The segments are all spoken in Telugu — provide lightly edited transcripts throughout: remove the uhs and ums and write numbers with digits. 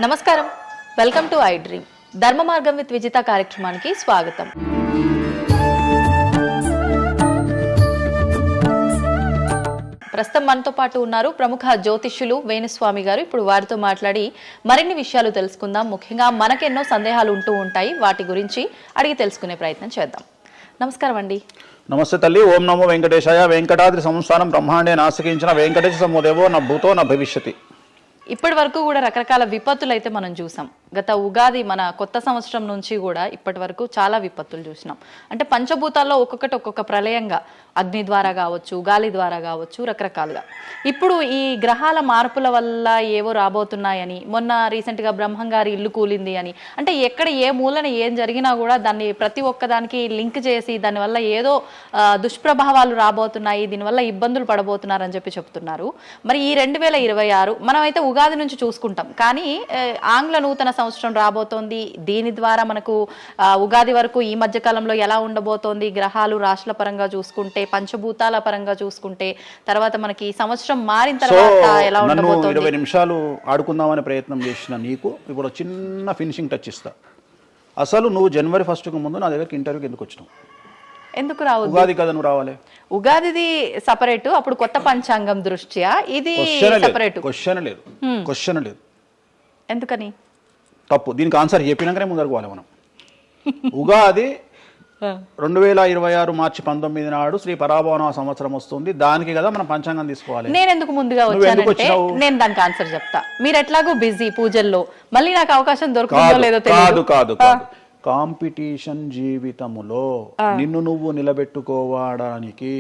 నమస్కారం, వెల్కమ్ టు ఐ డ్రీమ్. ధర్మ మార్గం విత్ విజిత కార్యక్రమానికి స్వాగతం. ప్రస్తుతం మనతో పాటు ఉన్నారు ప్రముఖ జ్యోతిష్యులు వేణుస్వామి గారు. ఇప్పుడు వారితో మాట్లాడి మరిన్ని విషయాలు తెలుసుకుందాం. ముఖ్యంగా మనకెన్నో సందేహాలు ఉంటూ ఉంటాయి, వాటి గురించి అడిగి తెలుసుకునే ప్రయత్నం చేద్దాం. నమస్కారం అండి. నమస్తే తల్లి. ఓం నమో వెంకటేశాయ. వెంకటాద్రి సంస్థానం బ్రహ్మాండే నాశకించిన వెంకటేశ సమోదేవో నా భూతో నా భవిష్యతి. ఇప్పటి వరకు కూడా రకరకాల విపత్తులు అయితే మనం చూసాం. గత ఉగాది మన కొత్త సంవత్సరం నుంచి కూడా ఇప్పటి వరకు చాలా విపత్తులు చూసినాం. అంటే పంచభూతాల్లో ఒక్కొక్కటి ఒక్కొక్క ప్రళయంగా, అగ్ని ద్వారా కావచ్చు, గాలి ద్వారా కావచ్చు, రకరకాలుగా. ఇప్పుడు ఈ గ్రహాల మార్పుల వల్ల ఏవో రాబోతున్నాయని, మొన్న రీసెంట్గా బ్రహ్మంగారి ఇల్లు కూలింది అని, అంటే ఎక్కడ ఏ మూలన ఏం జరిగినా కూడా దాన్ని ప్రతి ఒక్కదానికి లింక్ చేసి దానివల్ల ఏదో దుష్ప్రభావాలు రాబోతున్నాయి, దీనివల్ల ఇబ్బందులు పడబోతున్నారని చెప్తున్నారు. మరి ఈ 2026 మనమైతే ఉగాది నుంచి చూసుకుంటాం, కానీ ఆంగ్ల నూతన సంవత్సరం రాబోతోంది. దీని ద్వారా మనకు ఉగాది వరకు ఈ మధ్య కాలంలో ఎలా ఉండబోతోంది, గ్రహాలు రాశుల పరంగా చూసుకుంటే, పంచభూతాల పరంగా చూసుకుంటే, తర్వాత మనకి సంవత్సరం మారిన తర్వాత ఎలా ఉండబోతోంది. 20 నిమిషాలు ఆడుకుందామనే ప్రయత్నం చేసిన నీకు ఇప్పుడు చిన్న ఫినిషింగ్ టచ్ ఇస్తా. అసలు నువ్వు జనవరి 1కు ముందు నా దగ్గరికి ఇంటర్వ్యూకి ఎందుకు వచ్చినావు? ఎందుకు రావు? ఉగాది కదా నువ్వు రావాలి. ఉగాదిది సపరేట్, అప్పుడు కొత్త పంచాంగం దృష్ట్యా ఇది సపరేట్. క్వశ్చన్ లేదు. ఎందుకని? తప్పు. దీనికి ఆన్సర్ చెప్పినాకనే ముందరకు పోవాలి మనం. ఉగాది 2026 మార్చి 19 నాడు శ్రీ పరాభవన సంవత్సరం వస్తుంది. దానికి కదా మనం పంచాంగం తీసుకోవాలి. నేను ఎందుకు ముందుగా వచ్చానంటే నేను దానికి ఆన్సర్ చెప్తా. మీరు ఎట్లాగో బిజీ పూజల్లో, మళ్ళీ నాకు అవకాశం దొరుకుతుందో లేదో తెలియదు. కాదు కాంపిటీషన్ జీవితములో నిన్ను నువ్వు నిలబెట్టుకోవడానికి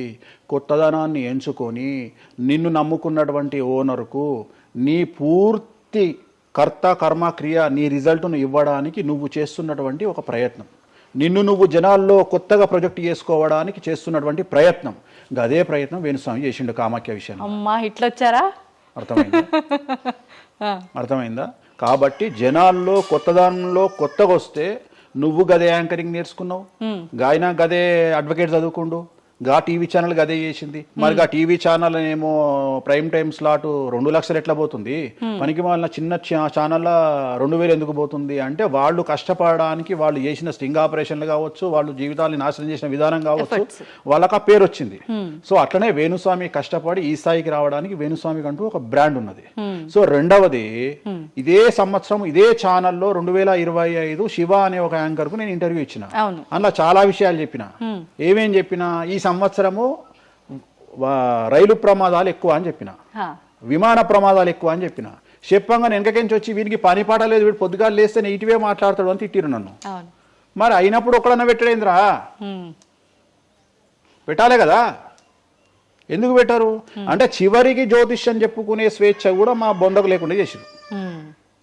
కొత్తదనాన్ని ఎంచుకొని నిన్ను నమ్ముకున్నటువంటి ఓనర్కు నీ పూర్తి కర్త కర్మ క్రియ నీ రిజల్ట్ను ఇవ్వడానికి నువ్వు చేస్తున్నటువంటి ఒక ప్రయత్నం, నిన్ను నువ్వు జనాల్లో కొత్తగా ప్రొజెక్ట్ చేసుకోవడానికి చేస్తున్నటువంటి ప్రయత్నం. అదే ప్రయత్నం వేణుస్వామి చేసిండు కామాఖ్య విషయంలో. అమ్మా ఇట్లొచ్చారా? అర్థమైందా? కాబట్టి జనాల్లో కొత్తదానంలో కొత్తగా వస్తే నువ్వు గదే యాంకరింగ్ నేర్చుకున్నావు, గాయన గదే అడ్వకేట్ చదువుకుండు, గా టీవీ ఛానల్ గదే చేసింది. మరి గా టీవీ ఛానల్ ఏమో ప్రైమ్ టైమ్ స్లాట్ 2 లక్షలు ఎట్లా పోతుంది? పనికి వాళ్ళ చిన్న ఛానల్ 2000 ఎందుకు పోతుంది అంటే, వాళ్ళు కష్టపడడానికి వాళ్ళు చేసిన స్టింగ్ ఆపరేషన్లు కావచ్చు, వాళ్ళు జీవితాన్ని నాశనం చేసిన విధానం కావచ్చు, వాళ్ళకి ఆ పేరు వచ్చింది. సో అట్లనే వేణుస్వామి కష్టపడి ఈ స్థాయికి రావడానికి వేణుస్వామికి అంటూ ఒక బ్రాండ్ ఉన్నది. సో రెండవది, ఇదే సంవత్సరం ఇదే ఛానల్లో 2025 శివ అనే ఒక యాంకర్ కు నేను ఇంటర్వ్యూ ఇచ్చిన. అందులో చాలా విషయాలు చెప్పిన. ఏమేం చెప్పినా, ఈ సంవత్సరము రైలు ప్రమాదాలు ఎక్కువ అని చెప్పిన, విమాన ప్రమాదాలు ఎక్కువ అని చెప్పిన. చెప్పంగా వెనకకించి వచ్చి వీరికి పని పాట లేదు, వీడు పొద్దుగా లేస్తే నెగిటివే మాట్లాడతాడు అని తిట్టిరు నన్ను. మరి అయినప్పుడు ఒక్కడన్నా పెట్టడేంద్రా? పెట్టాలే కదా. ఎందుకు పెట్టారు అంటే, చివరికి జ్యోతిష్యం చెప్పుకునే స్వేచ్ఛ కూడా మా బొందకు లేకుండా చేసిరు.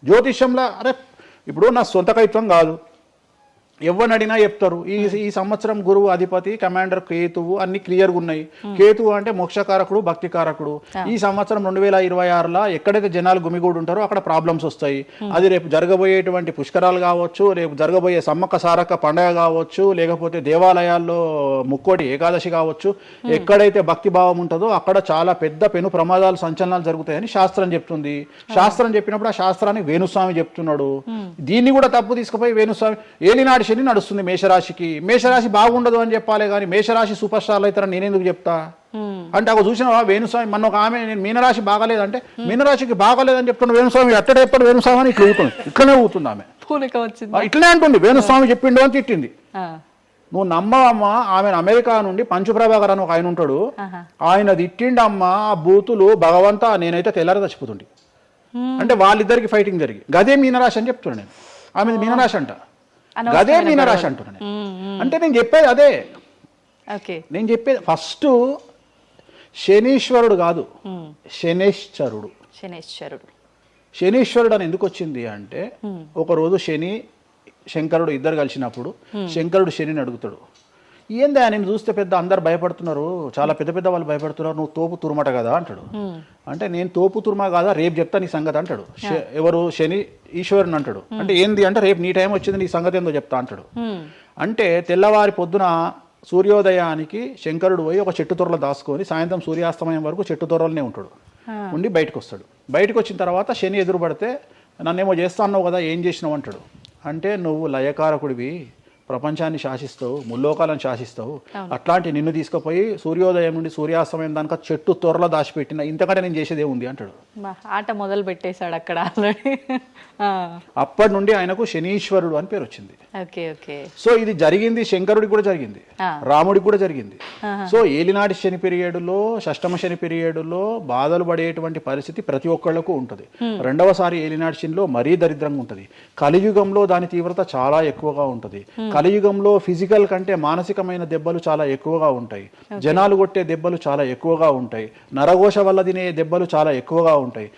జ్యోతిష్యంలో అరే ఇప్పుడు నా సొంత కవిత్వం కాదు, ఎవరిని అడిగినా చెప్తారు. ఈ సంవత్సరం గురువు అధిపతి కమాండర్ కేతువు అన్ని క్లియర్గా ఉన్నాయి. కేతువు అంటే మోక్షకారకుడు, భక్తికారకుడు. ఈ సంవత్సరం 2026లో ఎక్కడైతే జనాలు గుమిగూడు ఉంటారో అక్కడ ప్రాబ్లమ్స్ వస్తాయి. అది రేపు జరగబోయేటువంటి పుష్కరాలు కావచ్చు, రేపు జరగబోయే సమ్మక్క సారక్క పండగ కావచ్చు, లేకపోతే దేవాలయాల్లో ముక్కోటి ఏకాదశి కావచ్చు, ఎక్కడైతే భక్తి భావం ఉంటుందో అక్కడ చాలా పెద్ద పెను ప్రమాదాలు, సంచలనాలు జరుగుతాయని శాస్త్రం చెప్తుంది. శాస్త్రం చెప్పినప్పుడు ఆ శాస్త్రాన్ని వేణుస్వామి చెప్తున్నాడు. దీన్ని కూడా తప్పు తీసుకుపోయి వేణుస్వామి ఏలినాడు శని నడుస్తుంది మేషరాశికి, మేషరాశి బాగుండదు అని చెప్పాలి, కానీ మేషరాశి సూపర్ స్టార్లు అవుతారని నేనెందుకు చెప్తా అంటే, ఒక చూసినా వేణుస్వామి మన ఒక ఆమె నేను మీనరాశి బాగాలేదంటే మీనరాశికి బాగాలేదని చెప్తున్నా వేణుస్వామి ఎట్టడే ఎప్పుడు వేణుస్వామి అని ఇట్లా ఊతుంది, ఇట్లనే ఊతుంది ఆమె, ఇట్లనే అంటుంది వేణుస్వామి చెప్పిండు అని తిట్టింది. నువ్వు నమ్మవమ్మా, ఆమె అమెరికా నుండి పంచుప్రభాకర్ అని ఒక ఆయన ఉంటాడు, ఆయన తిట్టిండమ్మా ఆ బూతులు భగవంతా, నేనైతే తెల్లారి చచ్చిపోతుండే. అంటే వాళ్ళిద్దరికి ఫైటింగ్ జరిగి గదే మీనరాశి అని చెప్తున్నాను నేను. ఆమె మీనరాశి అంట, గదే మీనరాశి అంటున్నాను. అంటే నేను చెప్పేది అదే. నేను చెప్పేది ఫస్ట్ శనీశ్వరుడు కాదు, శనేశ్వరుడు. శనీశ్వరుడు అని ఎందుకు వచ్చింది అంటే, ఒకరోజు శని శంకరుడు ఇద్దరు కలిసినప్పుడు శంకరుడు శనిని అడుగుతాడు, ఏందా నేను చూస్తే పెద్ద అందరు భయపడుతున్నారు, చాలా పెద్ద పెద్ద వాళ్ళు భయపడుతున్నారు, నువ్వు తోపు తురుమట కదా అంటాడు. అంటే నేను తోపు తురుమా కాదా, రేపు చెప్తా నీ సంగతి అంటాడు. ఎవరు? శని ఈశ్వరుని అంటాడు. అంటే ఏంది అంటే, రేపు నీ టైం వచ్చింది, నీ సంగతి ఏందో చెప్తా అంటాడు. అంటే తెల్లవారి పొద్దున సూర్యోదయానికి శంకరుడు పోయి ఒక చెట్టు తొర్రలో దాచుకొని సాయంత్రం సూర్యాస్తమయం వరకు చెట్టు తొర్రలోనే ఉంటాడు. ఉండి బయటకు వస్తాడు. బయటకు వచ్చిన తర్వాత శని ఎదురుపడితే నన్నేమో చేస్తా అన్నావు కదా, ఏం చేసినావు అంటాడు. అంటే నువ్వు లయకారకుడివి, ప్రపంచాన్ని శాసిస్తావు, ముల్లోకాలను శాసిస్తావు, అట్లాంటి నిన్ను తీసుకుపోయి సూర్యోదయం నుండి సూర్యాస్తమయం దానిక చెట్టు త్వరలో దాచిపెట్టిన, ఇంతకంటే నేను చేసేదే ఉంది అంటాడు. ఆట మొదలు పెట్టేశాడు అక్కడ ఆల్రెడీ. అప్పటి నుండి ఆయనకు శనీశ్వరుడు అని పేరు వచ్చింది. Okay okay. సో ఇది జరిగింది శంకరుడికి కూడా జరిగింది, రాముడికి కూడా జరిగింది. సో ఏలినాటి శని పీరియడ్లో, షష్టమ శని పీరియడ్లో బాధలు పడేటువంటి పరిస్థితి ప్రతి ఒక్కళ్లకు ఉంటుంది. రెండవసారి ఏలినాటి శనిలో మరీ దరిద్రంగా ఉంటుంది. కలియుగంలో దాని తీవ్రత చాలా ఎక్కువగా ఉంటుంది. కలియుగంలో ఫిజికల్ కంటే మానసికమైన దెబ్బలు చాలా ఎక్కువగా ఉంటాయి. జనాలు కొట్టే దెబ్బలు చాలా ఎక్కువగా ఉంటాయి. నరఘోష వల్ల తినే దెబ్బలు చాలా ఎక్కువగా ఉంటాయి.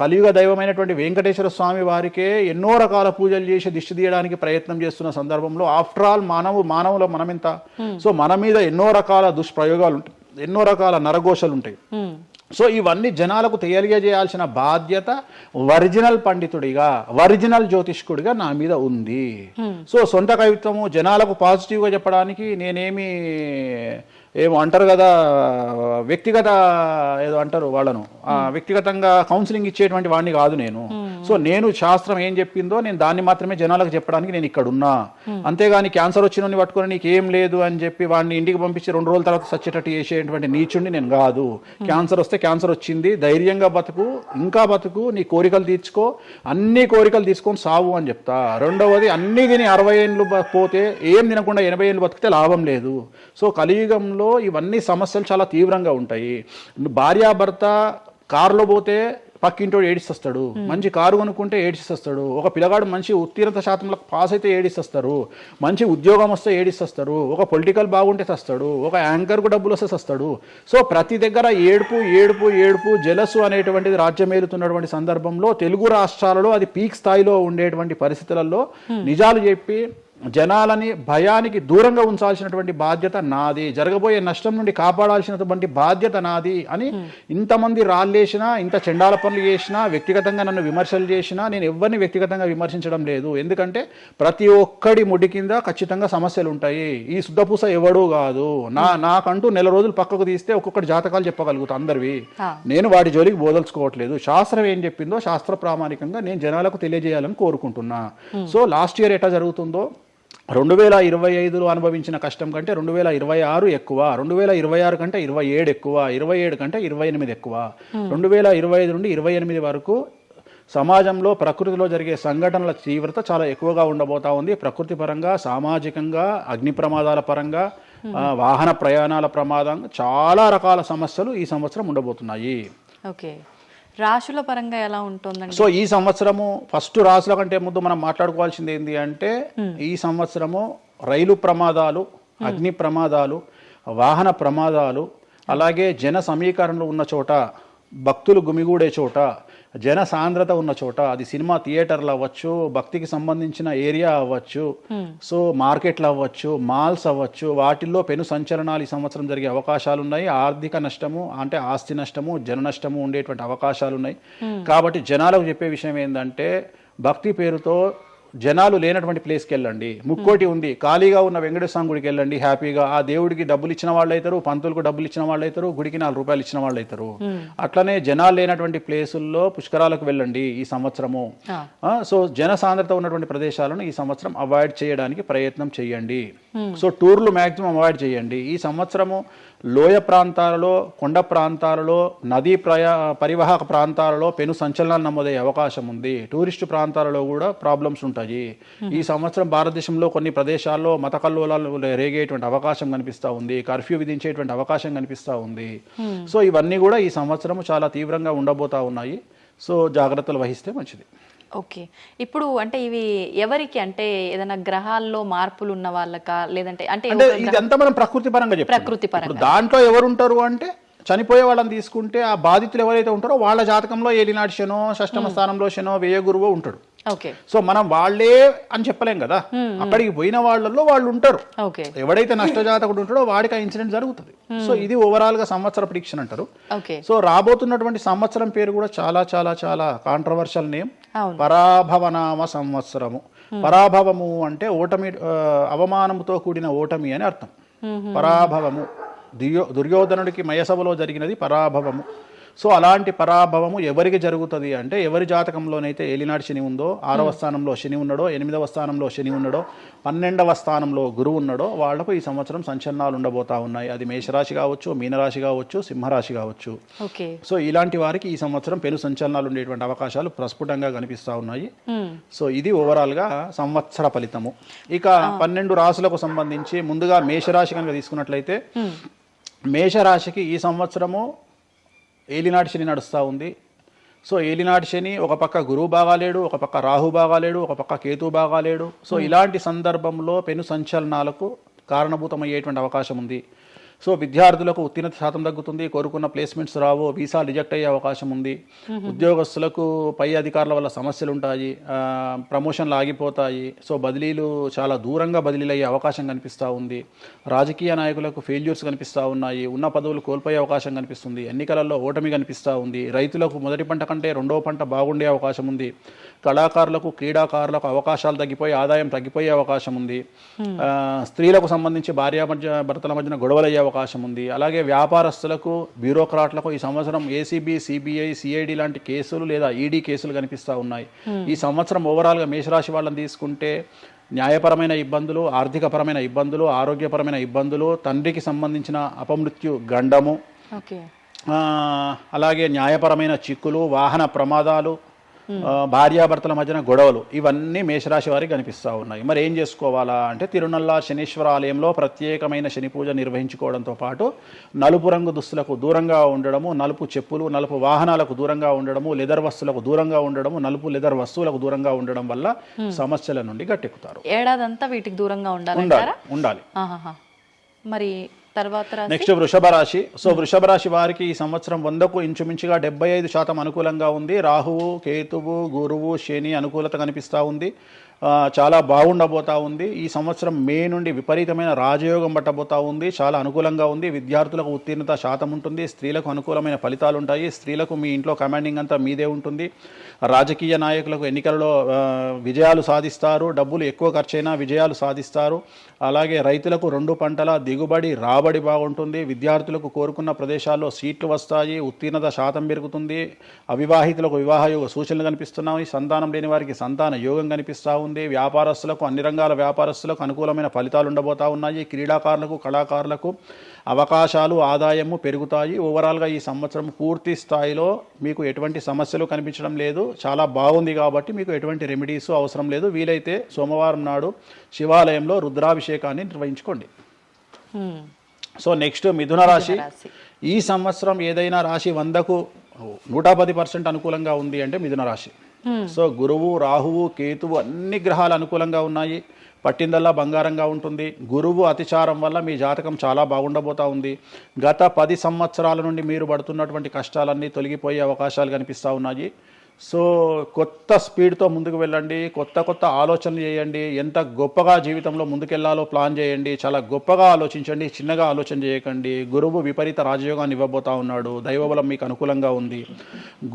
కలియుగ దైవమైనటువంటి వెంకటేశ్వర స్వామి వారికే ఎన్నో రకాల పూజలు చేసి దిష్టి తీయడానికి ప్రయత్నం చేస్తున్న సందర్భంలో ఆఫ్టర్ ఆల్ మానవుల మనమెంత. సో మన మీద ఎన్నో రకాల దుష్ప్రయోగాలు ఉంటాయి, ఎన్నో రకాల నరఘోషలు ఉంటాయి. సో ఇవన్నీ జనాలకు తెలియజేయాల్సిన బాధ్యత ఒరిజినల్ పండితుడిగా, ఒరిజినల్ జ్యోతిష్కుడిగా నా మీద ఉంది. సో సొంత కవిత్వము జనాలకు పాజిటివ్గా చెప్పడానికి నేనేమి ఏమో అంటారు కదా, వ్యక్తిగత ఏదో అంటారు వాళ్ళను, వ్యక్తిగతంగా కౌన్సిలింగ్ ఇచ్చేటువంటి వాడిని కాదు నేను. సో నేను శాస్త్రం ఏం చెప్పిందో నేను దాన్ని మాత్రమే జనాలకు చెప్పడానికి నేను ఇక్కడ ఉన్నా. అంతేగాని క్యాన్సర్ వచ్చిన పట్టుకొని నీకు ఏం లేదు అని చెప్పి వాడిని ఇంటికి పంపించి 2 రోజుల తర్వాత సచ్చేటట్టు చేసేటువంటి నీచుండి నేను కాదు. క్యాన్సర్ వస్తే క్యాన్సర్ వచ్చింది, ధైర్యంగా బతుకు, ఇంకా బతుకు, నీ కోరికలు తీర్చుకో, అన్ని కోరికలు తీసుకొని సావు అని చెప్తా. రెండవది, అన్ని తిని 60 ఏళ్ళు పోతే ఏం తినకుండా 80 ఏళ్ళు బతికితే లాభం లేదు. సో కలియుగంలో ఇవన్నీ సమస్యలు చాలా తీవ్రంగా ఉంటాయి. భార్యాభర్త కారులో పోతే పక్కింటోడు ఏడిస్తాడు, మంచి కారు కొనుక్కుంటే ఏడిస్తాడు, ఒక పిల్లగాడు మంచి ఉత్తీర్ణత శాతంలో పాస్ అయితే ఏడిస్తారు, మంచి ఉద్యోగం వస్తే ఏడిస్తారు, ఒక పొలిటికల్ బాగుంటే తెస్తాడు, ఒక యాంకర్కు డబ్బులు వస్తే తెస్తాడు. సో ప్రతి దగ్గర ఏడుపు ఏడుపు ఏడుపు, జలసు అనేటువంటిది రాజ్యమేలుతున్నటువంటి సందర్భంలో తెలుగు రాష్ట్రాలలో అది పీక్ స్థాయిలో ఉండేటువంటి పరిస్థితులలో నిజాలు చెప్పి జనాలని భయానికి దూరంగా ఉంచాల్సినటువంటి బాధ్యత నాది, జరగబోయే నష్టం నుండి కాపాడాల్సినటువంటి బాధ్యత నాది అని ఇంతమంది రాళ్ళేసినా, ఇంత చెండాల పనులు చేసినా, వ్యక్తిగతంగా నన్ను విమర్శలు చేసినా నేను ఎవరిని వ్యక్తిగతంగా విమర్శించడం లేదు. ఎందుకంటే ప్రతి ఒక్కడి ముడి కింద ఖచ్చితంగా సమస్యలు ఉంటాయి. ఈ శుద్ధపూస ఎవడూ కాదు. నాకంటూ నెల రోజులు పక్కకు తీస్తే ఒక్కొక్కటి జాతకాలు చెప్పగలుగుతా అందరివి. నేను వాటి జోలికి బోదలుచుకోవట్లేదు. శాస్త్రం ఏం చెప్పిందో శాస్త్ర ప్రామాణికంగా నేను జనాలకు తెలియజేయాలని కోరుకుంటున్నా. సో లాస్ట్ ఇయర్ ఎట్లా జరుగుతుందో 2025లో అనుభవించిన కష్టం కంటే 2026 ఎక్కువ, 2026 కంటే 27 ఎక్కువ, 27 కంటే 28 ఎక్కువ. 2025 నుండి 28 వరకు సమాజంలో ప్రకృతిలో జరిగే సంఘటనల తీవ్రత చాలా ఎక్కువగా ఉండబోతా ఉంది. ప్రకృతి పరంగా, సామాజికంగా, అగ్ని ప్రమాదాల పరంగా, వాహన ప్రయాణాల ప్రమాదం, చాలా రకాల సమస్యలు ఈ సంవత్సరం ఉండబోతున్నాయి. ఓకే. రాశుల పరంగా ఎలా ఉంటుందండి? సో ఈ సంవత్సరము ఫస్ట్ రాశుల కంటే ముందు మనం మాట్లాడుకోవాల్సింది ఏంటి అంటే, ఈ సంవత్సరము రైలు ప్రమాదాలు, అగ్ని ప్రమాదాలు, వాహన ప్రమాదాలు, అలాగే జన సమీకరణలు ఉన్న చోట, భక్తులు గుమిగూడే చోట, జన సాంద్రత ఉన్న చోట, అది సినిమా థియేటర్లు అవ్వచ్చు, భక్తికి సంబంధించిన ఏరియా అవ్వచ్చు, సో మార్కెట్లు అవ్వచ్చు, మాల్స్ అవ్వచ్చు, వాటిల్లో పెను సంచలనాలు ఈ సంవత్సరం జరిగే అవకాశాలు ఉన్నాయి. ఆర్థిక నష్టము అంటే ఆస్తి నష్టము, జన నష్టము ఉండేటువంటి అవకాశాలు ఉన్నాయి. కాబట్టి జనాలకు చెప్పే విషయం ఏంటంటే, భక్తి పేరుతో జనాలు లేనటువంటి ప్లేస్కి వెళ్ళండి. ముక్కోటి ఉంది, ఖాళీగా ఉన్న వెంకటేశ్వర గుడికి వెళ్ళండి హ్యాపీగా. ఆ దేవుడికి డబ్బులు ఇచ్చిన వాళ్ళు అవుతారు, పంతులకు డబ్బులు ఇచ్చిన వాళ్ళు అవుతారు, గుడికి 4 రూపాయలు ఇచ్చిన వాళ్ళు అవుతారు. అట్లనే జనాలు లేనటువంటి ప్లేసుల్లో పుష్కరాలకు వెళ్ళండి ఈ సంవత్సరము. సో జన సాంద్రత ఉన్నటువంటి ప్రదేశాలను ఈ సంవత్సరం అవాయిడ్ చేయడానికి ప్రయత్నం చేయండి. సో టూర్లు మ్యాక్సిమం అవాయిడ్ చేయండి. ఈ సంవత్సరము లోయ ప్రాంతాలలో, కొండ ప్రాంతాలలో, నదీ పరివాహక ప్రాంతాలలో పెను సంచలనాలు నమోదయ్యే అవకాశం ఉంది. టూరిస్టు ప్రాంతాలలో కూడా ప్రాబ్లమ్స్ ఉంటాయి. ఈ సంవత్సరం భారతదేశంలో కొన్ని ప్రదేశాల్లో మత కల్లోలాలు రేగేటువంటి అవకాశం కనిపిస్తూ ఉంది, కర్ఫ్యూ విధించేటువంటి అవకాశం కనిపిస్తూ ఉంది. సో ఇవన్నీ కూడా ఈ సంవత్సరం చాలా తీవ్రంగా ఉండబోతా ఉన్నాయి. సో జాగ్రత్తలు వహిస్తే మంచిది. ఓకే. ఇప్పుడు అంటే ఇవి ఎవరికి, అంటే ఏదైనా గ్రహాల్లో మార్పులు ఉన్న వాళ్ళకా, లేదంటే అంటే ఇదంతా మనం ప్రకృతి పరంగా చెప్పాలి. ప్రకృతి పరంగా దాంట్లో ఎవరు ఉంటారు అంటే, చనిపోయే వాళ్ళని తీసుకుంటే ఆ బాధితులు ఎవరైతే ఉంటారో వాళ్ళ జాతకంలో ఏలినాటి శనో, షష్టమ స్థానంలో శనో, వ్యయ గురువో ఉంటాడు. సో మనం వాళ్ళే అని చెప్పలేం కదా, అక్కడికి పోయిన వాళ్ళల్లో వాళ్ళు ఉంటారు. ఎవడైతే నష్టజాతకుడు ఉంటాడో వాడికి ఆ ఇన్సిడెంట్ జరుగుతుంది. సో ఇది ఓవరాల్ గా సంవత్సర ప్రిడిక్షన్ అంటారు. సో రాబోతున్నటువంటి సంవత్సరం పేరు కూడా చాలా చాలా చాలా కాంట్రవర్షియల్ నేమ్, పరాభవనామ సంవత్సరము. పరాభవము అంటే ఓటమి, అవమానముతో కూడిన ఓటమి అని అర్థం. పరాభవము, దుర్యోధనుడికి మయసభలో జరిగినది పరాభవము. సో అలాంటి పరాభవము ఎవరికి జరుగుతుంది అంటే ఎవరి జాతకంలోనైతే ఏలినాటి శని ఉందో 6వ స్థానంలో శని ఉన్నాడో 8వ స్థానంలో శని ఉన్నాడో 12వ స్థానంలో గురువు ఉన్నాడో వాళ్లకు ఈ సంవత్సరం సంచలనాలు ఉండబోతా ఉన్నాయి. అది మేషరాశి కావచ్చు, మీనరాశి కావచ్చు, సింహరాశి కావచ్చు. సో ఇలాంటి వారికి ఈ సంవత్సరం పెను సంచలనాలు ఉండేటువంటి అవకాశాలు ప్రస్ఫుటంగా కనిపిస్తా ఉన్నాయి. సో ఇది ఓవరాల్ గా సంవత్సర ఫలితము. ఇక 12 రాశులకు సంబంధించి ముందుగా మేషరాశి కనుక తీసుకున్నట్లయితే మేషరాశికి ఈ సంవత్సరము ఏలినాటి శని నడుస్తూ ఉంది. సో ఏలినాటి శని ఒక పక్క గురువు బాగాలేడు, ఒక పక్క రాహు బాగాలేడు, ఒక పక్క కేతు బాగాలేడు. సో ఇలాంటి సందర్భంలో పెను సంచలనాలకు కారణభూతమయ్యేటువంటి అవకాశం ఉంది. సో విద్యార్థులకు ఉత్తీర్ణత శాతం తగ్గుతుంది, కోరుకున్న ప్లేస్మెంట్స్ రావు, వీసా రిజెక్ట్ అయ్యే అవకాశం ఉంది. ఉద్యోగస్తులకు పై అధికారుల వల్ల సమస్యలు ఉంటాయి, ప్రమోషన్లు ఆగిపోతాయి. సో బదిలీలు చాలా దూరంగా బదిలీలు అయ్యే అవకాశం కనిపిస్తూ ఉంది. రాజకీయ నాయకులకు ఫెయిల్యూర్స్ కనిపిస్తూ ఉన్నాయి, ఉన్న పదవులు కోల్పోయే అవకాశం కనిపిస్తుంది, ఎన్నికలలో ఓటమి కనిపిస్తూ ఉంది. రైతులకు మొదటి పంట కంటే రెండవ పంట బాగుండే అవకాశం ఉంది. కళాకారులకు క్రీడాకారులకు అవకాశాలు తగ్గిపోయి ఆదాయం తగ్గిపోయే అవకాశం ఉంది. స్త్రీలకు సంబంధించి భర్తల మధ్యన గొడవలు అయ్యే అవకాశం ఉంది. అలాగే వ్యాపారస్తులకు బ్యూరోక్రాట్లకు ఈ సంవత్సరం ఏసీబీ, సిబిఐ, సిఐడి లాంటి కేసులు లేదా ఈడీ కేసులు కనిపిస్తూ ఉన్నాయి. ఈ సంవత్సరం ఓవరాల్గా మేషరాశి వాళ్ళని తీసుకుంటే న్యాయపరమైన ఇబ్బందులు, ఆర్థికపరమైన ఇబ్బందులు, ఆరోగ్యపరమైన ఇబ్బందులు, తండ్రికి సంబంధించిన అపమృత్యు గండము, అలాగే న్యాయపరమైన చిక్కులు, వాహన ప్రమాదాలు, భార్యాభర్తల మధ్యన గొడవలు, ఇవన్నీ మేషరాశి వారికి కనిపిస్తూ ఉన్నాయి. మరి ఏం చేసుకోవాలా అంటే తిరునల్లా శనీశ్వర ఆలయంలో ప్రత్యేకమైన శని పూజ నిర్వహించుకోవడంతో పాటు నలుపు రంగు దుస్తులకు దూరంగా ఉండడము, నలుపు చెప్పులు, నలుపు వాహనాలకు దూరంగా ఉండడము, లెదర్ వస్తువులకు దూరంగా ఉండడము, నలుపు లెదర్ వస్తువులకు దూరంగా ఉండడం వల్ల సమస్యల నుండి గట్టెక్కుతారు. ఏడాదంతా వీటికి దూరంగా ఉండాలి. మరి తర్వాత నెక్స్ట్ వృషభ రాశి. సో వృషభ రాశి వారికి ఈ సంవత్సరం 100కు ఇంచుమించుగా 75% అనుకూలంగా ఉంది. రాహువు, కేతువు, గురువు, శని అనుకూలత కనిపిస్తూ ఉంది. చాలా బాగుండబోతా ఉంది. ఈ సంవత్సరం మే నుండి విపరీతమైన రాజయోగం పట్టబోతా ఉంది. చాలా అనుకూలంగా ఉంది. విద్యార్థులకు ఉత్తీర్ణత శాతం ఉంటుంది. స్త్రీలకు అనుకూలమైన ఫలితాలు ఉంటాయి. స్త్రీలకు మీ ఇంట్లో కమాండింగ్ అంతా మీదే ఉంటుంది. రాజకీయ నాయకులకు ఎన్నికలలో విజయాలు సాధిస్తారు. డబ్బులు ఎక్కువ ఖర్చైనా విజయాలు సాధిస్తారు. అలాగే రైతులకు 2 పంటల దిగుబడి, రాబడి బాగుంటుంది. విద్యార్థులకు కోరుకున్న ప్రదేశాల్లో సీట్లు వస్తాయి. ఉత్తీర్ణత శాతం పెరుగుతుంది. అవివాహితులకు వివాహ యోగ సూచనలు కనిపిస్తున్నాయి. సంతానం లేని వారికి సంతాన యోగం కనిపిస్తూ ఉంది. వ్యాపారస్తులకు, అన్ని రంగాల వ్యాపారస్తులకు అనుకూలమైన ఫలితాలు ఉండబోతా ఉన్నాయి. క్రీడాకారులకు, కళాకారులకు అవకాశాలు, ఆదాయము పెరుగుతాయి. ఓవరాల్గా ఈ సంవత్సరం పూర్తి స్థాయిలో మీకు ఎటువంటి సమస్యలు కనిపించడం లేదు. చాలా బాగుంది కాబట్టి మీకు ఎటువంటి రెమెడీస్ అవసరం లేదు. వీలైతే సోమవారం నాడు శివాలయంలో రుద్రాభిషేకాన్ని నిర్వహించుకోండి. సో నెక్స్ట్ మిథున రాశి. ఈ సంవత్సరం ఏదైనా రాశి 100కు 110% అనుకూలంగా ఉంది అంటే మిథున రాశి. సో గురువు, రాహువు, కేతువు అన్ని గ్రహాలు అనుకూలంగా ఉన్నాయి. పట్టిందల్లా బంగారంగా ఉంటుంది. గురువు అతిచారం వల్ల మీ జాతకం చాలా బాగుండబోతా ఉంది. గత 10 సంవత్సరాల నుండి మీరు పడుతున్నటువంటి కష్టాలన్నీ తొలగిపోయే అవకాశాలు కనిపిస్తూ ఉన్నాయి. సో కొత్త స్పీడ్తో ముందుకు వెళ్ళండి. కొత్త ఆలోచనలు చేయండి. ఎంత గొప్పగా జీవితంలో ముందుకెళ్లాలో ప్లాన్ చేయండి. చాలా గొప్పగా ఆలోచించండి, చిన్నగా ఆలోచన చేయకండి. గురువు విపరీత రాజయోగాన్ని ఇవ్వబోతా ఉన్నాడు. దైవబలం మీకు అనుకూలంగా ఉంది.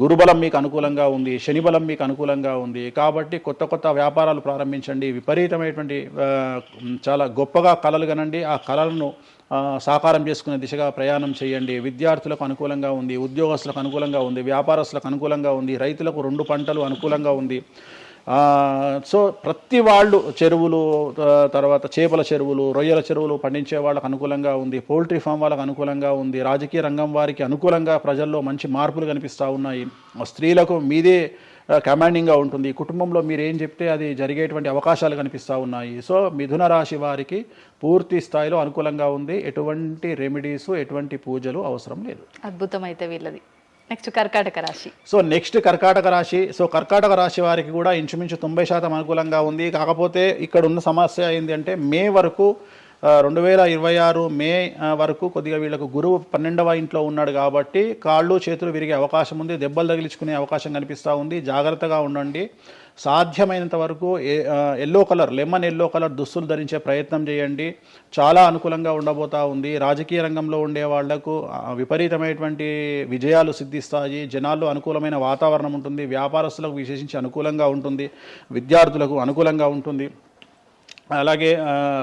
గురుబలం మీకు అనుకూలంగా ఉంది. శనిబలం మీకు అనుకూలంగా ఉంది. కాబట్టి కొత్త వ్యాపారాలు ప్రారంభించండి. విపరీతమైనటువంటి చాలా గొప్పగా కలలు కనండి. ఆ కళలను సాకారం చేసుకునే దిశగా ప్రయాణం చేయండి. విద్యార్థులకు అనుకూలంగా ఉంది. ఉద్యోగస్తులకు అనుకూలంగా ఉంది. వ్యాపారస్తులకు అనుకూలంగా ఉంది. రైతులకు 2 పంటలు అనుకూలంగా ఉంది. సో ప్రతి వాళ్ళు చెరువులు, తర్వాత చేపల చెరువులు, రొయ్యల చెరువులు పండించే వాళ్ళకు అనుకూలంగా ఉంది. పౌల్ట్రీ ఫామ్ వాళ్ళకు అనుకూలంగా ఉంది. రాజకీయ రంగం వారికి అనుకూలంగా ప్రజల్లో మంచి మార్పులు కనిపిస్తూ ఉన్నాయి. స్త్రీలకు మీదే కమాండింగ్గా ఉంటుంది. కుటుంబంలో మీరు ఏం చెప్తే అది జరిగేటువంటి అవకాశాలు కనిపిస్తూ ఉన్నాయి. సో మిథున రాశి వారికి పూర్తి స్థాయిలో అనుకూలంగా ఉంది. ఎటువంటి రెమెడీస్, ఎటువంటి పూజలు అవసరం లేదు. అద్భుతమైతే వీళ్ళది. నెక్స్ట్ కర్కాటక రాశి. సో నెక్స్ట్ కర్కాటక రాశి. సో కర్కాటక రాశి వారికి కూడా ఇంచుమించు 90% అనుకూలంగా ఉంది. కాకపోతే ఇక్కడ ఉన్న సమస్య ఏంటి అంటే మే వరకు 2026 మే వరకు కొద్దిగా వీళ్ళకు గురువు 12వ ఇంట్లో ఉన్నాడు కాబట్టి కాళ్ళు చేతులు విరిగే అవకాశం ఉంది. దెబ్బలు తగిలించుకునే అవకాశం కనిపిస్తూ ఉంది. జాగ్రత్తగా ఉండండి. సాధ్యమైనంత వరకు లెమన్ ఎల్లో కలర్ దుస్తులు ధరించే ప్రయత్నం చేయండి. చాలా అనుకూలంగా ఉండబోతా ఉంది. రాజకీయ రంగంలో ఉండే వాళ్లకు విపరీతమైనటువంటి విజయాలు సిద్ధిస్తాయి. జనాల్లో అనుకూలమైన వాతావరణం ఉంటుంది. వ్యాపారస్తులకు విశేషించి అనుకూలంగా ఉంటుంది. విద్యార్థులకు అనుకూలంగా ఉంటుంది. అలాగే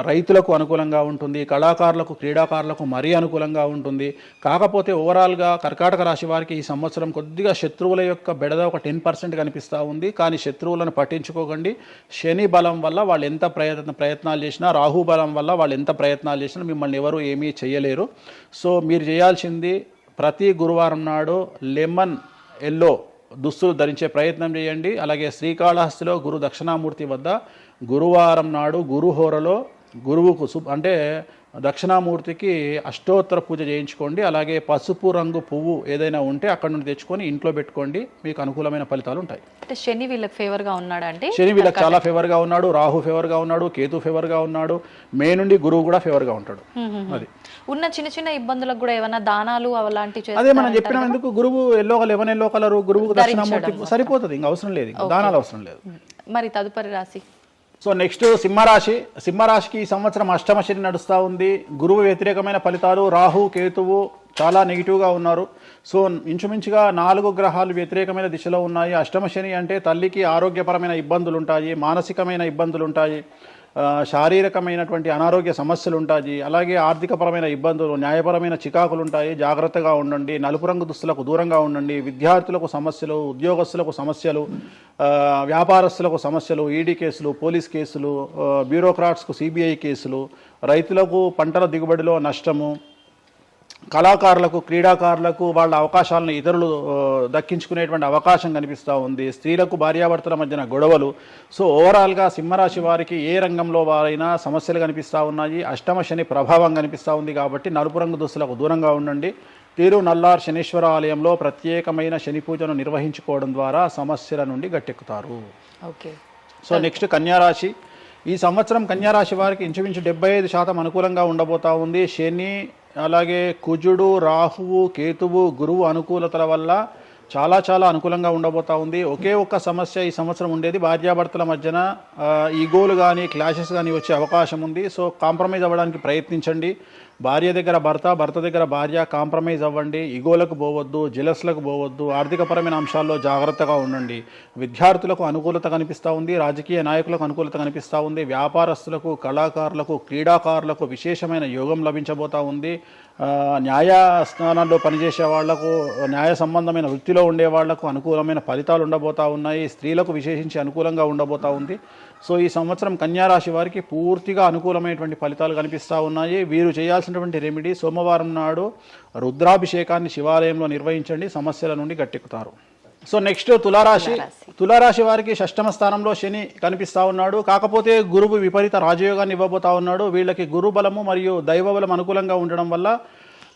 రైతులకు అనుకూలంగా ఉంటుంది, కళాకారులకు క్రీడాకారులకు మరీ అనుకూలంగా ఉంటుంది. కాకపోతే ఓవరాల్గా కర్కాటక రాశి వారికి ఈ సంవత్సరం కొద్దిగా శత్రువుల యొక్క బెడద ఒక 10% కనిపిస్తూ ఉంది. కానీ శత్రువులను పట్టించుకోకండి. శని బలం వల్ల వాళ్ళు ఎంత ప్రయత్నాలు చేసినా, రాహు బలం వల్ల వాళ్ళు ఎంత ప్రయత్నాలు చేసినా మిమ్మల్ని ఎవరు ఏమీ చేయలేరు. సో మీరు చేయాల్సింది ప్రతి గురువారం నాడు లెమన్ ఎల్లో దుస్తులు ధరించే ప్రయత్నం చేయండి. అలాగే శ్రీకాళహస్తిలో గురు దక్షిణామూర్తి వద్ద గురువారం నాడు గురుహోరలో గురువుకు అంటే దక్షిణామూర్తికి అష్టోత్తర పూజ చేయించుకోండి. అలాగే పసుపు రంగు పువ్వు ఏదైనా ఉంటే అక్కడ నుండి తెచ్చుకొని ఇంట్లో పెట్టుకోండి, మీకు అనుకూలమైన ఫలితాలు ఉంటాయి. అంటే శని వీళ్ళకి ఫేవర్గా ఉన్నాడు అంటే శని వీళ్ళకి చాలా ఫేవర్గా ఉన్నాడు, రాహు ఫేవర్గా ఉన్నాడు, కేతు ఫేవర్గా ఉన్నాడు, మే నుండి గురువు కూడా ఫేవర్గా ఉంటాడు. అది ఉన్న చిన్న చిన్న ఇబ్బందులకు కూడా ఏమైనా దానాలు అలాంటివి అదే మనం చెప్పిన ఎందుకు గురువు లెమన్ ఎల్లో కలర్ గురువుకు దక్షిణామూర్తి సరిపోతుంది, ఇంకా అవసరం లేదు, దానాలు అవసరం లేదు. మరి తదుపరి రాశి సో నెక్స్ట్ సింహరాశి. సింహరాశికి ఈ సంవత్సరం అష్టమ శని నడుస్తూ ఉంది. గురువు వ్యతిరేకమైన ఫలితాలు, రాహు కేతువు చాలా నెగిటివ్గా ఉన్నారు. సో ఇంచుమించుగా 4 గ్రహాలు వ్యతిరేకమైన దిశలో ఉన్నాయి. అష్టమ శని అంటే తల్లికి ఆరోగ్యపరమైన ఇబ్బందులు ఉంటాయి, మానసికమైన ఇబ్బందులు ఉంటాయి, శారీరకమైనటువంటి అనారోగ్య సమస్యలు ఉంటాయి, అలాగే ఆర్థికపరమైన ఇబ్బందులు, న్యాయపరమైన చికాకులు ఉంటాయి. జాగ్రత్తగా ఉండండి. నలుపు రంగు దుస్తులకు దూరంగా ఉండండి. విద్యార్థులకు సమస్యలు, ఉద్యోగస్తులకు సమస్యలు, వ్యాపారస్తులకు సమస్యలు, ఈడీ కేసులు, పోలీస్ కేసులు, బ్యూరోక్రాట్స్కు సిబిఐ కేసులు, రైతులకు పంటల దిగుబడిలో నష్టము, కళాకారులకు క్రీడాకారులకు వాళ్ళ అవకాశాలను ఇతరులు దక్కించుకునేటువంటి అవకాశం కనిపిస్తూ ఉంది. స్త్రీలకు భార్యాభర్తల మధ్యన గొడవలు. సో ఓవరాల్గా సింహరాశి వారికి ఏ రంగంలో వారైనా సమస్యలు కనిపిస్తూ ఉన్నాయి. అష్టమ శని ప్రభావం కనిపిస్తూ ఉంది కాబట్టి నలుపు రంగు దుస్తులకు దూరంగా ఉండండి. తీరు నల్లార్ శనీశ్వర ఆలయంలో ప్రత్యేకమైన శని పూజను నిర్వహించుకోవడం ద్వారా సమస్యల నుండి గట్టెక్కుతారు. ఓకే. సో నెక్స్ట్ కన్యారాశి. ఈ సంవత్సరం కన్యారాశి వారికి ఇంచుమించు 75% అనుకూలంగా ఉండబోతా ఉంది. శని అలాగే కుజుడు, రాహువు, కేతువు, గురువు అనుకూలతల వల్ల చాలా అనుకూలంగా ఉండబోతా ఉంది. ఒకే ఒక్క సమస్య ఈ సంవత్సరం ఉండేది, భార్యాభర్తల మధ్యన ఈగోలు కానీ క్లాషెస్ కానీ వచ్చే అవకాశం ఉంది. సో కాంప్రమైజ్ అవ్వడానికి ప్రయత్నించండి. భార్య దగ్గర భర్త, భర్త దగ్గర భార్య, కాంప్రమైజ్ అవ్వండి. ఈగోలకు పోవద్దు, జెలస్లకు పోవద్దు. ఆర్థికపరమైన అంశాల్లో జాగ్రత్తగా ఉండండి. విద్యార్థులకు అనుకూలత కనిపిస్తూ ఉంది, రాజకీయ నాయకులకు అనుకూలత కనిపిస్తూ ఉంది, వ్యాపారస్తులకు, కళాకారులకు, క్రీడాకారులకు విశేషమైన యోగం లభించబోతూ ఉంది. న్యాయస్థానాల్లో పనిచేసే వాళ్లకు, న్యాయ సంబంధమైన వృత్తిలో ఉండే వాళ్లకు అనుకూలమైన ఫలితాలు ఉండబోతూ ఉన్నాయి. స్త్రీలకు విశేషించి అనుకూలంగా ఉండబోతూ ఉంది. సో ఈ సంవత్సరం కన్యారాశి వారికి పూర్తిగా అనుకూలమైనటువంటి ఫలితాలు కనిపిస్తూ ఉన్నాయి. వీరు చేయాల్సినటువంటి రెమెడీ సోమవారం నాడు రుద్రాభిషేకాన్ని శివాలయంలో నిర్వహించండి, సమస్యల నుండి గట్టెక్కుతారు. సో నెక్స్ట్ తులారాశి. తులారాశి వారికి షష్టమ స్థానంలో శని కనిపిస్తూ ఉన్నాడు. కాకపోతే గురువు విపరీత రాజయోగాన్ని ఇవ్వబోతా ఉన్నాడు. వీళ్ళకి గురు బలము మరియు దైవ బలం అనుకూలంగా ఉండడం వల్ల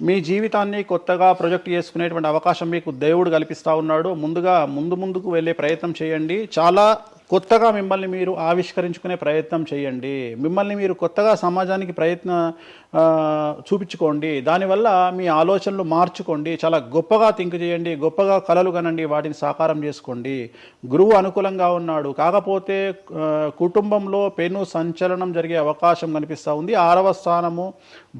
మీ జీవితాన్ని కొత్తగా ప్రొజెక్ట్ చేసుకునేటువంటి అవకాశం మీకు దేవుడు కల్పిస్తూ ఉన్నాడు. ముందుకు వెళ్ళే ప్రయత్నం చేయండి. చాలా కొత్తగా మిమ్మల్ని మీరు ఆవిష్కరించుకునే ప్రయత్నం చేయండి. మిమ్మల్ని మీరు కొత్తగా సమాజానికి చూపించుకోండి. దానివల్ల మీ ఆలోచనలు మార్చుకోండి. చాలా గొప్పగా థింక్ చేయండి, గొప్పగా కలలు కనండి, వాటిని సాకారం చేసుకోండి. గురువు అనుకూలంగా ఉన్నాడు. కాకపోతే కుటుంబంలో పెను సంచలనం జరిగే అవకాశం కనిపిస్తూ ఉంది. 6వ స్థానము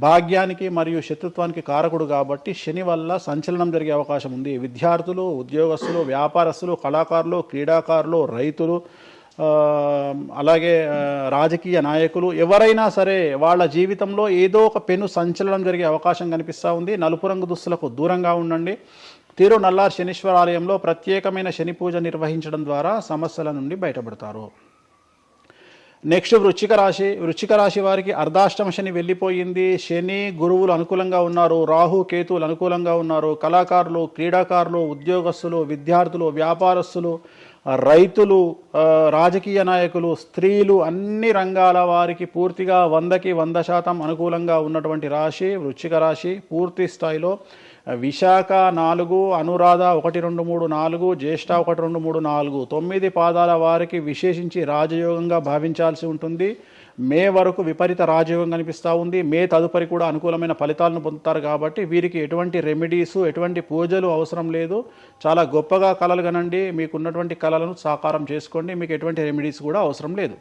భాగ్యానికి మరియు శత్రుత్వానికి కారకుడు కాబట్టి శని వల్ల సంచలనం జరిగే అవకాశం ఉంది. విద్యార్థులు, ఉద్యోగస్తులు, వ్యాపారస్తులు, కళాకారులు, క్రీడాకారులు, రైతులు, అలాగే రాజకీయ నాయకులు ఎవరైనా సరే వాళ్ళ జీవితంలో ఏదో ఒక పెను సంచలనం జరిగే అవకాశం కనిపిస్తూ ఉంది. నలుపు రంగు దుస్తులకు దూరంగా ఉండండి. తీరు నల్లార్ శనీశ్వర ఆలయంలో ప్రత్యేకమైన శని పూజ నిర్వహించడం ద్వారా సమస్యల నుండి బయటపడతారు. నెక్స్ట్ వృశ్చిక రాశి. వృశ్చిక రాశి వారికి అర్ధాష్టమ శని వెళ్ళిపోయింది. శని గురువులు అనుకూలంగా ఉన్నారు, రాహు కేతువులు అనుకూలంగా ఉన్నారు. కళాకారులు, క్రీడాకారులు, ఉద్యోగస్తులు, విద్యార్థులు, వ్యాపారస్తులు, రైతులు, రాజకీయ నాయకులు, స్త్రీలు, అన్ని రంగాల వారికి పూర్తిగా 100కి 100% అనుకూలంగా ఉన్నటువంటి రాశి వృశ్చిక రాశి. పూర్తి స్థాయిలో విశాఖ 4, అనురాధ 1, 2, 3, 4, జ్యేష్ఠ 1, 2, 3, 4, 9 పాదాల వారికి విశేషించి రాజయోగంగా భావించాల్సి ఉంటుంది. మే వరకు విపరీత రాజయోగం కనిపిస్తూ ఉంది. మే తదుపరి కూడా అనుకూలమైన ఫలితాలను పొందుతారు కాబట్టి వీరికి ఎటువంటి రెమెడీస్, ఎటువంటి పూజలు అవసరం లేదు. చాలా గొప్పగా కళలు కనండి, మీకున్నటువంటి కళలను సాకారం చేసుకోండి. మీకు ఎటువంటి రెమెడీస్ కూడా అవసరం లేదు.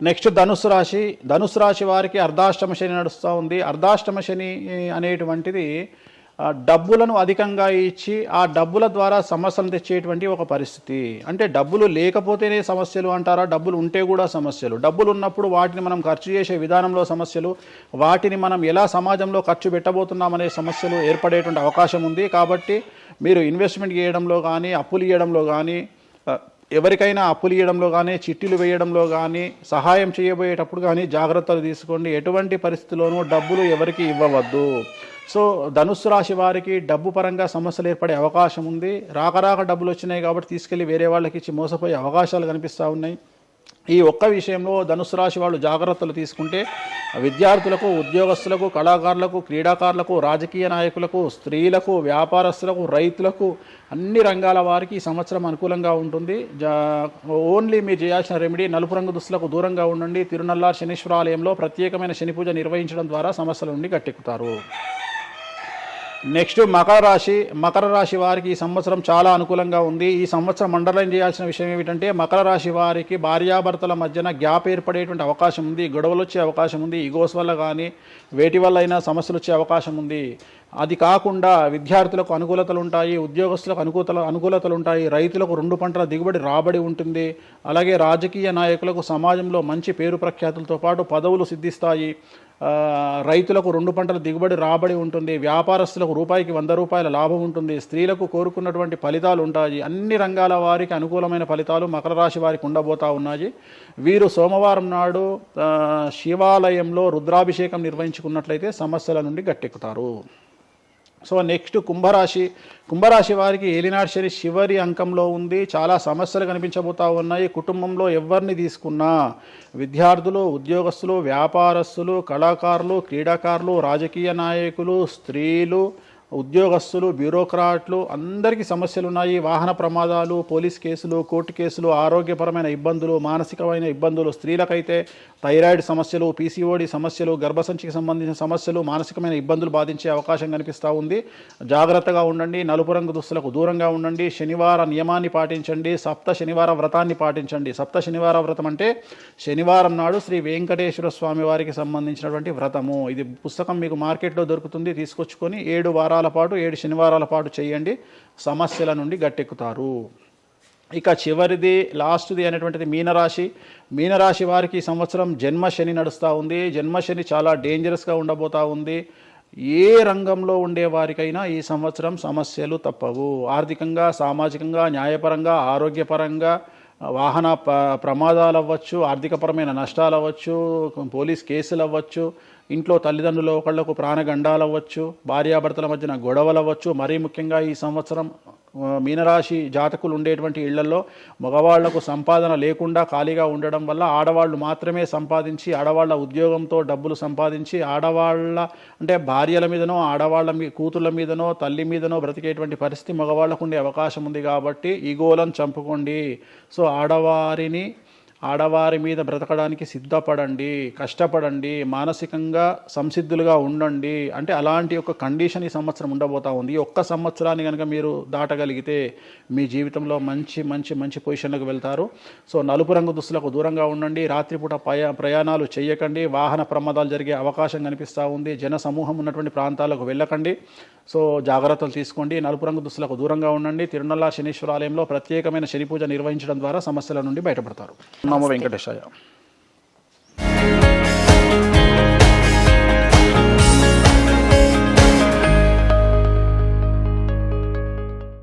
నెక్స్ట్ ధనుస్సు రాశి. ధనుస్సు రాశి వారికి అర్ధాష్టమ శని నడుస్తూ ఉంది. అర్ధాష్టమ శని అనేటువంటిది డబ్బులను అధికంగా ఇచ్చి ఆ డబ్బుల ద్వారా సమస్యలు తెచ్చేటువంటి ఒక పరిస్థితి. అంటే డబ్బులు లేకపోతేనే సమస్యలు అంటారా? డబ్బులు ఉంటే కూడా సమస్యలు. డబ్బులు ఉన్నప్పుడు వాటిని మనం ఖర్చు చేసే విధానంలో సమస్యలు, వాటిని మనం ఎలా సమాజంలో ఖర్చు పెట్టబోతున్నామనే సమస్యలు ఏర్పడేటువంటి అవకాశం ఉంది. కాబట్టి మీరు ఇన్వెస్ట్మెంట్ చేయడంలో కానీ, అప్పులు ఇవ్వడంలో కానీ, ఎవరికైనా అప్పులు ఇవ్వడంలో కానీ, చిట్టీలు వేయడంలో కానీ, సహాయం చేయబోయేటప్పుడు కానీ జాగ్రత్తలు తీసుకోండి. ఎటువంటి పరిస్థితుల్లోనూ డబ్బులు ఎవరికి ఇవ్వవద్దు. సో ధనుస్సు రాశి వారికి డబ్బు పరంగా సమస్యలు ఏర్పడే అవకాశం ఉంది. రాక డబ్బులు వచ్చినాయి కాబట్టి తీసుకెళ్ళి వేరే వాళ్ళకి ఇచ్చి మోసపోయే అవకాశాలు కనిపిస్తూ ఉన్నాయి. ఈ ఒక్క విషయంలో ధనుస్సు రాశి వాళ్ళు జాగ్రత్తలు తీసుకుంటే విద్యార్థులకు, ఉద్యోగస్తులకు, కళాకారులకు, క్రీడాకారులకు, రాజకీయ నాయకులకు, స్త్రీలకు, వ్యాపారస్తులకు, రైతులకు, అన్ని రంగాల వారికి ఈ సంవత్సరం అనుకూలంగా ఉంటుంది. ఓన్లీ మీరు చేయాల్సిన రెమెడీ నలుపు రంగు దుస్తులకు దూరంగా ఉండండి. తిరునల్లార్ శనీశ్వర ఆలయంలో ప్రత్యేకమైన శని పూజ నిర్వహించడం ద్వారా సమస్యల నుండి గట్టెక్కుతారు. నెక్స్ట్ మకర రాశి వారికి ఈ సంవత్సరం చాలా అనుకూలంగా ఉంది. ఈ సంవత్సరం అండర్లైన్ చేయాల్సిన విషయం ఏమిటంటే మకర రాశి వారికి భార్యాభర్తల మధ్యన గ్యాప్ ఏర్పడేటువంటి అవకాశం ఉంది. గొడవలు వచ్చే అవకాశం ఉంది. ఈగోస్ వల్ల కానీ వేటి వల్ల అయినా సమస్యలు వచ్చే అవకాశం ఉంది. అది కాకుండా విద్యార్థులకు అనుకూలతలు ఉంటాయి, ఉద్యోగస్తులకు అనుకూలతలు ఉంటాయి, రైతులకు 2 పంటల దిగుబడి రాబడి ఉంటుంది. అలాగే రాజకీయ నాయకులకు సమాజంలో మంచి పేరు ప్రఖ్యాతులతో పాటు పదవులు సిద్ధిస్తాయి. రైతులకు 2 పంటల దిగుబడి రాబడి ఉంటుంది. వ్యాపారస్తులకు రూపాయికి 100 రూపాయల లాభం ఉంటుంది. స్త్రీలకు కోరుకున్నటువంటి ఫలితాలు ఉంటాయి. అన్ని రంగాల వారికి అనుకూలమైన ఫలితాలు మకర రాశి వారికి ఉండబోతా ఉన్నాయి. వీరు సోమవారం నాడు శివాలయంలో రుద్రాభిషేకం నిర్వహించుకున్నట్లయితే సమస్యల నుండి గట్టెక్కుతారు. సో నెక్స్ట్ కుంభరాశి వారికి ఏలినాటి శని చివరి అంకంలో ఉంది. చాలా సమస్యలు కనిపించబోతా ఉన్నాయి. కుటుంబంలో ఎవరిని తీసుకున్నా విద్యార్థులు, ఉద్యోగస్తులు, వ్యాపారస్తులు, కళాకారులు, క్రీడాకారులు, రాజకీయ నాయకులు, స్త్రీలు, ఉద్యోగస్తులు, బ్యూరోక్రాట్లు అందరికీ సమస్యలు ఉన్నాయి. వాహన ప్రమాదాలు, పోలీస్ కేసులు, కోర్టు కేసులు, ఆరోగ్యపరమైన ఇబ్బందులు, మానసికమైన ఇబ్బందులు, స్త్రీలకైతే థైరాయిడ్ సమస్యలు, పీసీఓడి సమస్యలు, గర్భసంచికి సంబంధించిన సమస్యలు, మానసికమైన ఇబ్బందులు బాధించే అవకాశం కనిపిస్తూ ఉంది. జాగ్రత్తగా ఉండండి. నలుపు రంగు దుస్తులకు దూరంగా ఉండండి. శనివార నియమాన్ని పాటించండి. సప్త శనివార వ్రతాన్ని పాటించండి. సప్త శనివార వ్రతం అంటే శనివారం నాడు శ్రీ వెంకటేశ్వర స్వామి వారికి సంబంధించినటువంటి వ్రతము. ఇది పుస్తకం మీకు మార్కెట్లో దొరుకుతుంది. తీసుకొచ్చుకొని 7 వారాల పాటు 7 శనివారాల పాటు చేయండి. సమస్యల నుండి గట్టెక్కుతారు. ఇక చివరిది లాస్ట్ది అనేటువంటిది మీనరాశి వారికి ఈ సంవత్సరం జన్మశని నడుస్తూ ఉంది. జన్మశని చాలా డేంజరస్గా ఉండబోతూ ఉంది. ఏ రంగంలో ఉండే వారికైనా ఈ సంవత్సరం సమస్యలు తప్పవు. ఆర్థికంగా, సామాజికంగా, న్యాయపరంగా, ఆరోగ్యపరంగా, వాహన ప్రమాదాలు అవ్వచ్చు, ఆర్థికపరమైన నష్టాలు అవ్వచ్చు, పోలీస్ కేసులు అవ్వచ్చు, ఇంట్లో తల్లిదండ్రులు ఒకళ్లకు ప్రాణగండాలు అవ్వచ్చు, భార్యాభర్తల మధ్యన గొడవలు అవ్వచ్చు. మరీ ముఖ్యంగా ఈ సంవత్సరం మీనరాశి జాతకులు ఉండేటువంటి ఇళ్లలో మగవాళ్లకు సంపాదన లేకుండా ఖాళీగా ఉండడం వల్ల ఆడవాళ్లు మాత్రమే సంపాదించి, ఆడవాళ్ల ఉద్యోగంతో డబ్బులు సంపాదించి, ఆడవాళ్ల అంటే భార్యల మీదనో, ఆడవాళ్ల కూతుళ్ళ మీదనో, తల్లి మీదనో బ్రతికేటువంటి పరిస్థితి మగవాళ్లకు ఉండే అవకాశం ఉంది. కాబట్టి ఈగోలను చంపుకోండి. సో ఆడవారి మీద బ్రతకడానికి సిద్ధపడండి, కష్టపడండి, మానసికంగా సంసిద్ధులుగా ఉండండి. అంటే అలాంటి ఒక కండిషన్ ఈ సంవత్సరం ఉండబోతా ఉంది. ఈ ఒక్క సంవత్సరాన్ని కనుక మీరు దాటగలిగితే మీ జీవితంలో మంచి మంచి మంచి పొజిషన్లకు వెళ్తారు. సో నలుపు రంగు దుస్తులకు దూరంగా ఉండండి. రాత్రిపూట ప్రయాణాలు చేయకండి. వాహన ప్రమాదాలు జరిగే అవకాశం కనిపిస్తూ ఉంది. జన సమూహం ఉన్నటువంటి ప్రాంతాలకు వెళ్ళకండి. సో జాగ్రత్తలు తీసుకోండి. నలుపు రంగు దుస్తులకు దూరంగా ఉండండి. తిరునల్లార్ శనీశ్వర ఆలయంలో ప్రత్యేకమైన శని పూజ నిర్వహించడం ద్వారా సమస్యల నుండి బయటపడతారు. నమో వెంకటేశాయ.